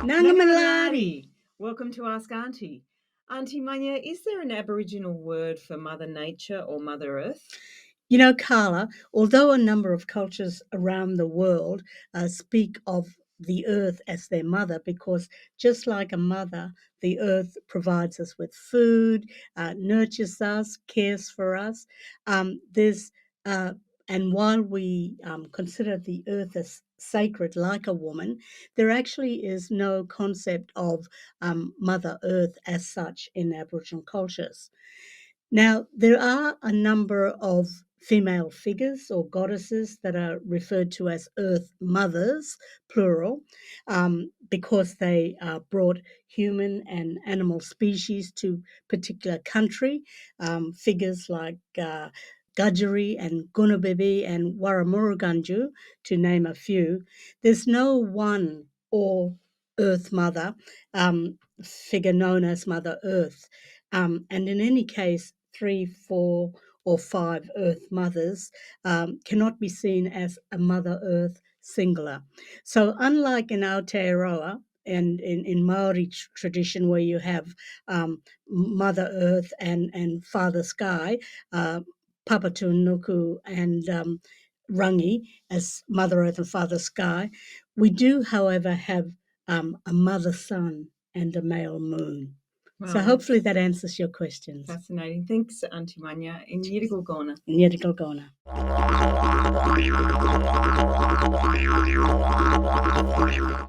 Nangamalari. Welcome to Ask Aunty. Aunty Munya, is there an Aboriginal word for Mother Nature or Mother Earth? You know, Carla, although a number of cultures around the world speak of the earth as their mother, because just like a mother, the earth provides us with food, nurtures us, cares for us. There's and while we consider the earth as sacred, like a woman, there actually is no concept of Mother Earth as such in Aboriginal cultures. Now, there are a number of female figures or goddesses that are referred to as earth mothers, plural, because they brought human and animal species to particular country. Figures like Gudgery and Gunabibi and Warramurugunju, to name a few. There's no one or earth mother figure known as Mother Earth. And in any case, 3, 4, or 5 Earth mothers cannot be seen as a Mother Earth singular. So, unlike in Aotearoa and in Maori tradition, where you have Mother Earth and Father Sky, Papatunuku and Rangi as Mother Earth and Father Sky, we do, however, have a Mother Sun and a male moon. So hopefully that answers your questions. Fascinating. Thanks, Aunty Munya. In Ridicule Gona. In Ridicule Gona.